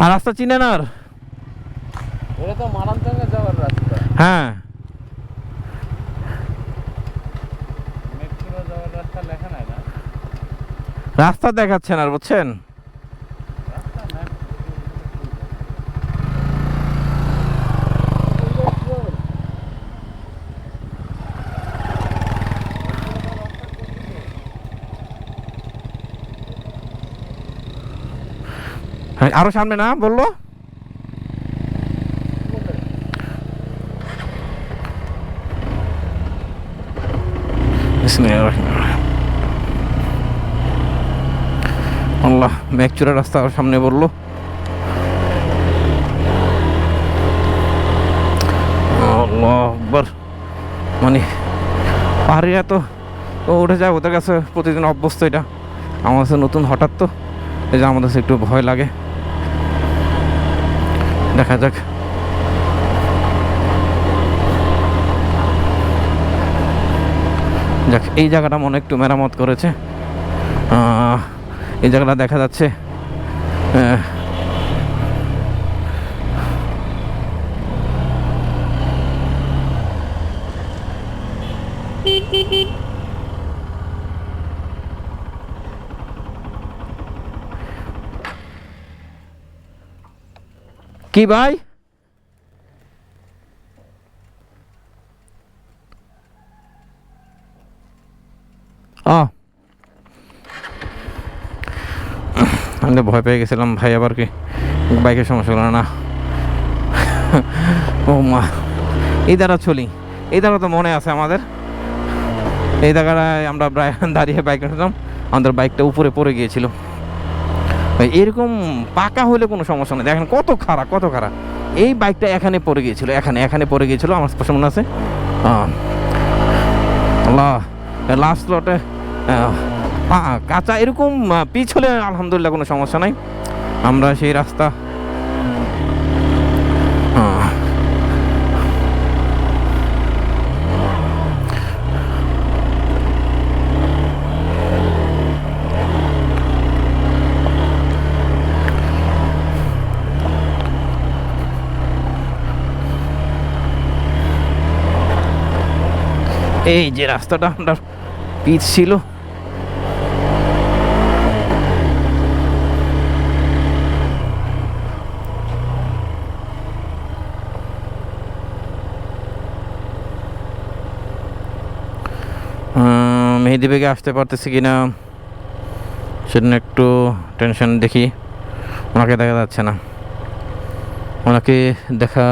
আর রাস্তা চিনেন? আর এটা তো মারানচঙ্গে যাওয়ার রাস্তা, হ্যাঁ মেট্রো যাওয়ার রাস্তা লেখা নাই না, রাস্তা দেখাচ্ছেন আর, বুঝছেন? রাস্তা ম্যাপ। হ্যাঁ, আরো সামনে না বললো? আল্লাহ, মেঘচূড়া রাস্তা আরো সামনে বললো। আল্লাহ আকবার। মানে পাহাড়িরা তো উঠে যায়, ওদের কাছে প্রতিদিন অভ্যস্ত। এটা আমার কাছে নতুন হঠাৎ, তো এই যে আমাদের কাছে একটু ভয় লাগে। দেখা যাক। যাক, এই জায়গাটা মনে একটু মেরামত করেছে। এই জায়গাটা দেখা যাচ্ছে কি ভাই? আমি ভয় পেয়ে গেছিলাম ভাই, আবার কি বাইকের সমস্যা হলো না? ও মা, এই দ্বারা চলি, এই দ্বারা তো মনে আছে আমাদের। এই জায়গাটায় আমরা দাঁড়িয়ে বাইক উঠতাম, আমাদের বাইকটা উপরে পড়ে গিয়েছিল। এরকম পাকা হলে কোনো সমস্যা নেই, দেখেন কত খারাপ, কত খারাপ। এই বাইকটা এখানে পড়ে গিয়েছিল, এখানে পড়ে গিয়েছিল, আমার স্পষ্ট মনে আছে। আল্লাহ, লাস্ট লটে কাঁচা এরকম পিচ হলে আলহামদুলিল্লাহ কোনো সমস্যা নাই। আমরা সেই রাস্তা এই যে রাস্তাটা আমরা পিচ ছিল, মেহেদি বেগে আসতে পারতেছি কিনা সেটা একটু টেনশন। দেখি, ওনাকে দেখা যাচ্ছে না, ওনাকে দেখা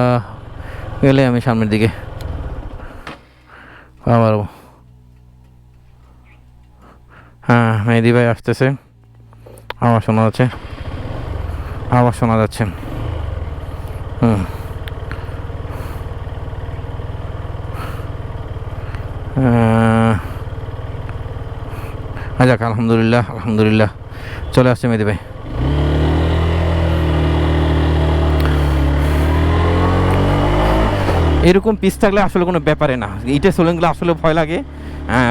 গেলে আমি সামনের দিকে আবার। হ্যাঁ, মেহেদি ভাই আসতেছে, আওয়াজ শোনা যাচ্ছে, আওয়াজ শোনা যাচ্ছে। যাক, আলহামদুলিল্লাহ, আলহামদুলিল্লাহ চলে আসছে মেহেদি ভাই। এরকম পিচ থাকলে আসলে কোনো ব্যাপারে না, ইটের সোলেনগুলো আসলে ভয় লাগে।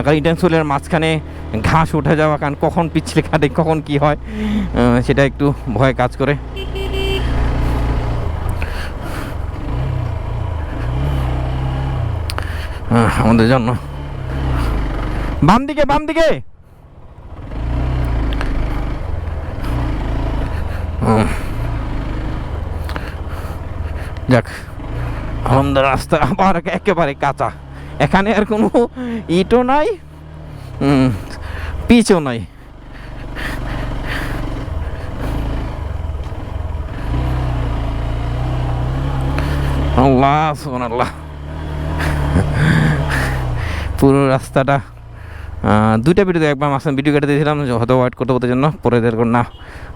কারণ ইটের সোলের মাঝখানে ঘাস উঠে যাওয়া, কারণ কখন পিছলে কাটে, কখন কি হয়, সেটা একটু ভয় কাজ করে। আমাদের জন্য বাম দিকে, বাম দিকে। যাক, আমাদের রাস্তা আবার একেবারে কাঁচা, এখানে আর কোনো ইটও নাই, পিচও নাই। আল্লাহ সুবহানাল্লাহ, পুরো রাস্তাটা দুইটা ভিডিও একবার মাঝখানে ভিডিও কেটে দিয়েছিলাম, হয়তো ওয়েট করতে করতে জন্য, পরে দেখুন না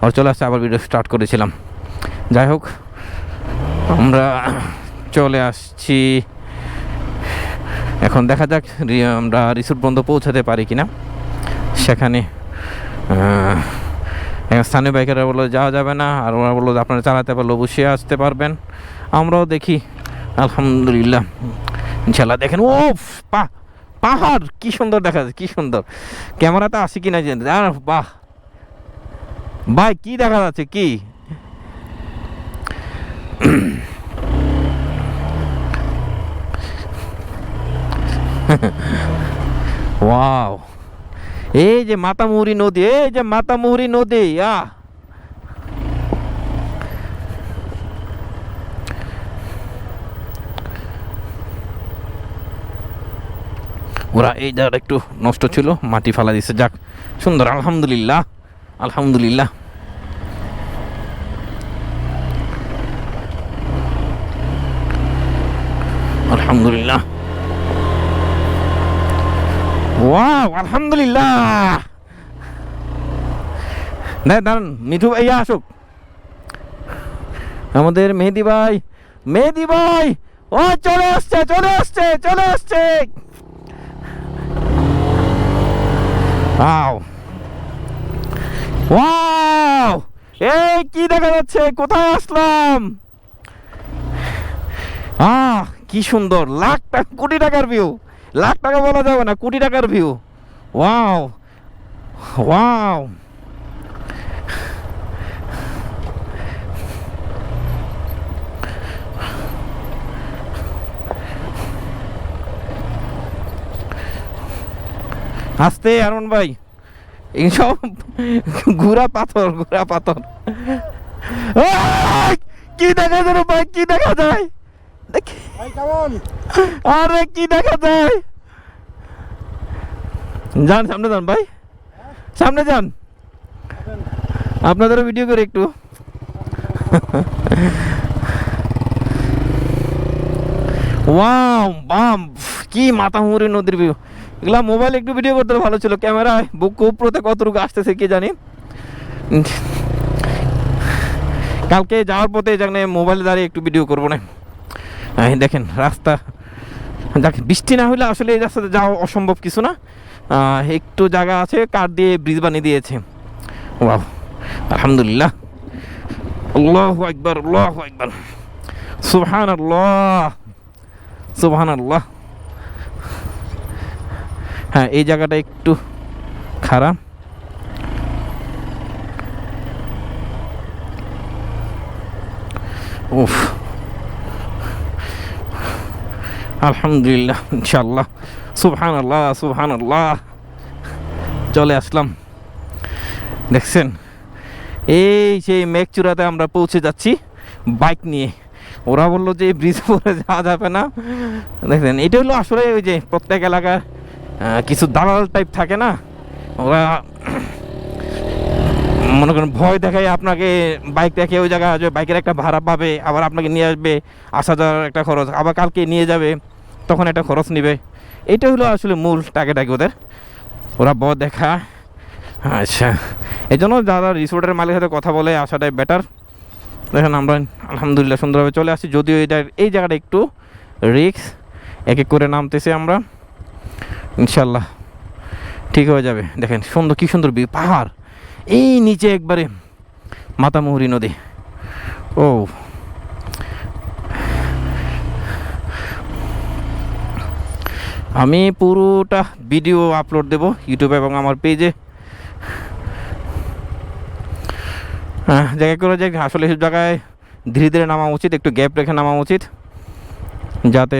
আর চলে আসছে, আবার ভিডিও স্টার্ট করেছিলাম। যাই হোক, আমরা চলে আসছি এখন। দেখা যাক আমরা রিসোর্ট পর্যন্ত পৌঁছাতে পারি কিনা। সেখানে স্থানীয় বাইকাররা বললো যাওয়া যাবে না, আর ওরা বললো আপনারা চালাতে পারলে অবশ্যই আসতে পারবেন। আমরাও দেখি, আলহামদুলিল্লাহ ইনশাল্লাহ। দেখেন, ও পাহাড় কি সুন্দর দেখা যাচ্ছে, কি সুন্দর। ক্যামেরাতে আসি কিনা জানি, বাহ ভাই, কি দেখা যাচ্ছে, কি ওয়াও, এই যে মাতামুহুরী নদী, এই যে মাতামুহুরী নদী। ওরা এই জায়গাটা একটু নষ্ট ছিল, মাটি ফালা দিছে, যাক সুন্দর, আলহামদুলিল্লাহ আলহামদুলিল্লাহ। আলহামদুলিল্লাহ, ওয়াও আলহামদুলিল্লাহ। দাঁড়ান মিঠু ভাইয়া আসুক, আমাদের মেহেদি ভাই, মেহেদি ভাই ও চলে আসছে চলে আসছে চলে আসছে। ওয়াও ওয়াও, এই কি দেখা যাচ্ছে, কোথায় আসলাম। কি সুন্দর, লাখ টাকা কোটি টাকার ভিউ, লাখ টাকা বলা যাবে না, কোটি টাকার ভিউ। ওয়াও ওয়াও, আস্তে আরমান ভাই, এইসব ঘুরা পাথর ঘুরা পাথর। কি দেখা যায় ভাই, কি দেখা যায়, আরে কি দেখা যায়। যান সামনে যান ভাই, সামনে যান, আপনাদেরও ভিডিও করে একটু। ওয়াও বাম, কি মাতামুহুরী নদীর ভিউ। এগুলা মোবাইলে একটু ভিডিও করতে ভালো ছিল, ক্যামেরায় বুক উপরতে কতটুকু আসতেছে কি জানি। কালকে যাওয়ার পথে যেখানে মোবাইলে দাঁড়িয়ে একটু ভিডিও করবো না। দেখেন রাস্তা, দেখ বৃষ্টি না হলে আসলে এই রাস্তাতে যাওয়া অসম্ভব কিছু না। একটু জায়গা আছে, কাঠ দিয়ে ব্রিজ বানিয়ে দিয়েছে। ওয়াও আলহামদুলিল্লাহ, আল্লাহু আকবার আল্লাহু আকবার, সুবহানাল্লাহ সুবহানাল্লাহ। হ্যাঁ এই জায়গাটা একটু খারাপ। উফ, আলহামদুলিল্লাহ, ইনশাআল্লাহ, সুবহানাল্লাহ সুবহানাল্লাহ। চলে আসলাম, দেখছেন এই সেই মেঘচূড়াতে আমরা পৌঁছে যাচ্ছি বাইক নিয়ে। ওরা বললো যে ব্রিজ পরে যাওয়া যাবে না। দেখছেন এটা হলো আসলে ওই যে প্রত্যেক এলাকার কিছু দালাল টাইপ থাকে না, ওরা মনে করেন ভয় দেখায় আপনাকে, বাইক দেখে ওই জায়গায় আসবে, বাইকের একটা ভাড়া পাবে, আবার আপনাকে নিয়ে আসবে, আসা যাওয়ার একটা খরচ, আবার কালকে নিয়ে যাবে, তখন একটা খরচ নেবে। এইটা হলো আসলে মূল টাকে ওদের, ওরা ভয় দেখা। আচ্ছা, এই জন্য যারা রিসোর্টের মালিকের সাথে কথা বলে আসাটাই বেটার। দেখেন আমরা আলহামদুলিল্লাহ সুন্দরভাবে চলে আসছি, যদিও এই জায়গাটা একটু রিস্ক। এক এক করে নামতেছি আমরা, ইনশাল্লাহ ঠিক হয়ে যাবে। দেখেন সুন্দর, কি সুন্দর পাহাড়, এই নিচে একবারে মাতামুহুরী নদী। ও আমি পুরোটা ভিডিও আপলোড দেব ইউটিউবে এবং আমার পেজে। জায়গা করে যে আসলে সব জায়গায় ধীরে ধীরে নামা উচিত, একটু গ্যাপ রেখে নামা উচিত, যাতে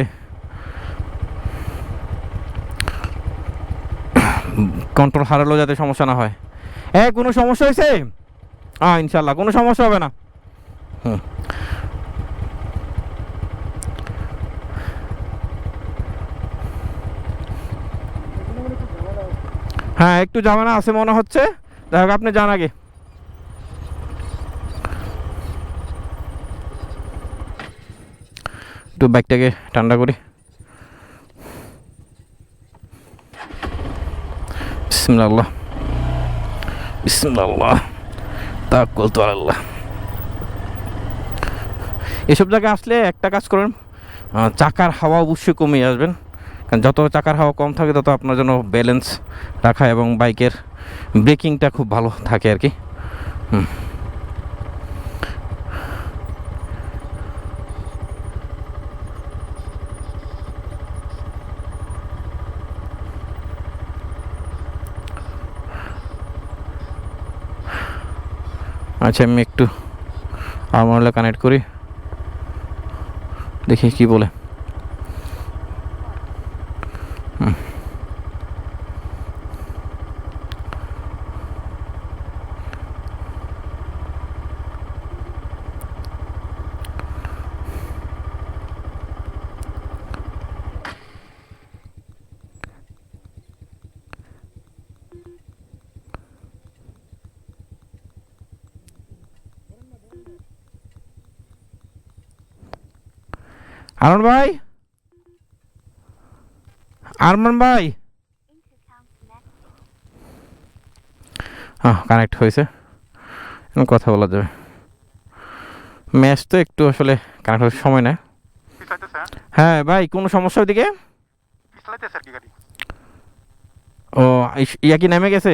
কন্ট্রোল হারালেও যাতে সমস্যা না হয়। কোনো সমস্যা হয়েছে? ইনশাল্লাহ কোনো সমস্যা হবে না। হ্যাঁ একটু ঝামেলা আছে মনে হচ্ছে, যাই হোক আপনি যান আগে। একটু বাইকটাকে ঠান্ডা করি। বিসমিল্লাহ বিসমিল্লাহ তাওয়াক্কালতু আলাল্লাহ। এসব জায়গায় আসলে একটা কাজ করেন, চাকার হাওয়া অবশ্যই কমিয়ে আসবেন, কারণ যত চাকার হাওয়া কম থাকে তত আপনার জন্য ব্যালেন্স রাখা এবং বাইকের ব্রেকিংটা খুব ভালো থাকে আর কি। আচ্ছা আমি একটু আমার কানেক্ট করি, দেখি কি বলে। আরমান ভাই, আরমান ভাই, হ্যাঁ কানেক্ট হয়েছে, এখন কথা বলা যাবে। ম্যাচ তো একটু আসলে কানেক্ট হওয়ার সময় নেয়। হ্যাঁ ভাই, কোনো সমস্যা ওইদিকে? ও ইয়া কি নেমে গেছে?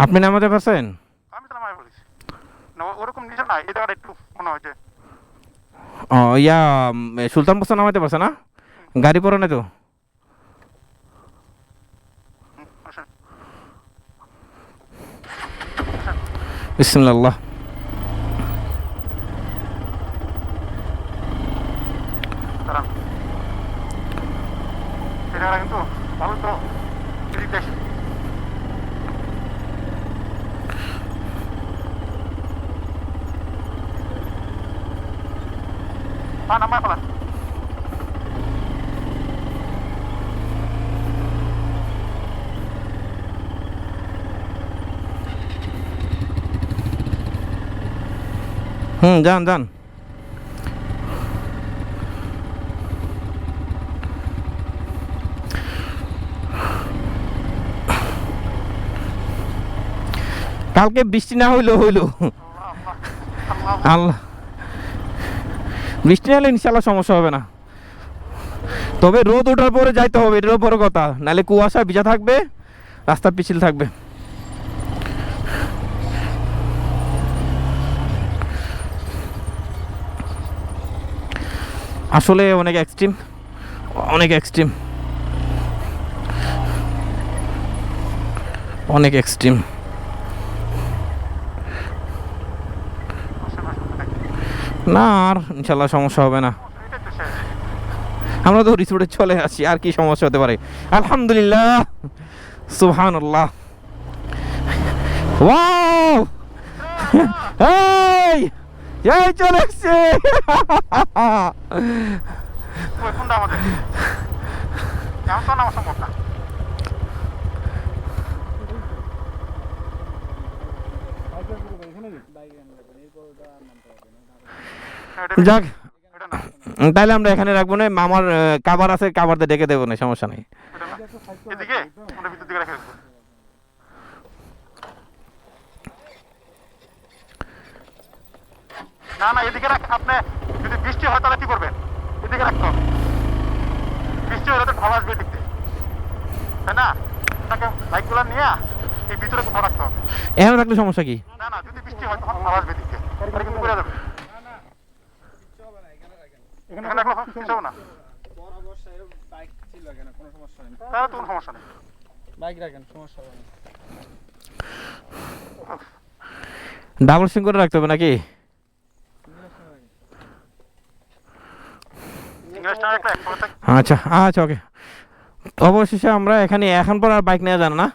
আপনি নামাতে পারছেন? ওরকম নিচে না, এই জায়গাটা একটু মনে হয় যে ও ইয়া সুলতান বস্তা নামাতে পারছে না? গাড়ি পরে না তো? বিসমিল্লাহ। এই জায়গাটা কিন্তু ভালো তো, এদিক দেখি। নাম্বার ফেলা যান যান। কালকে বৃষ্টি না হইলো হইলো, আল্লাহ বৃষ্টি না হলে ইনশাল্লাহ সমস্যা হবে না। তবে রোদ ওঠার পরে যাইতে হবে, এটারও বড় কথা, নাহলে কুয়াশা ভিজা থাকবে, রাস্তা পিছিল থাকবে। আসলে অনেক এক্সট্রিম, অনেক এক্সট্রিম, অনেক এক্সট্রিম। না আর ইনশাল্লাহ সমস্যা হবে না, আমরা তো রিসোর্টে চলে আসি, আর কি সমস্যা হতে পারে? আলহামদুলিল্লাহ, সুবহানাল্লাহ। ওয়াও, এই এই চলে এসছে। কোনটা আমাদের এমন তো নামা সম্ভব না। যাক, এটা না, তাহলে আমরা এখানে রাখবো না, মামার কাবার আছে, কাবার দিয়ে ডেকে দেবো না, সমস্যা নেই। এটা না, এদিকে ওটা ভিতর দিকে রেখে দেবো। না না, এদিকে রাখ। আপনি যদি বৃষ্টি হয় তাহলে কি করবেন? এদিকে রাখতে হবে। বৃষ্টি হলে তো ঢল আসবে এদিক দিয়ে, তাই না? আপনাকে বাইকগুলো নিয়ে এই ভিতরে কোথাও রাখতে হবে। এখানে থাকলে সমস্যা কি? না না, যদি বৃষ্টি হয় তখন ঢল আসবে এদিক দিয়ে, তাহলে কিন্তু পড়ে যাবে। এখানে রাখলে কিছু হবে না, তাহলে তো কোনো সমস্যা নেই। বাইক রাখেন, সমস্যা হবে না। ডাবল সিং করে রাখতে হবে নাকি? ইংলিশটা রাখলে একসাথে থাক। আচ্ছা আচ্ছা, ওকে। অবশেষে আমরা এখানে এখন পর আর বাইক নেওয়া জানা না।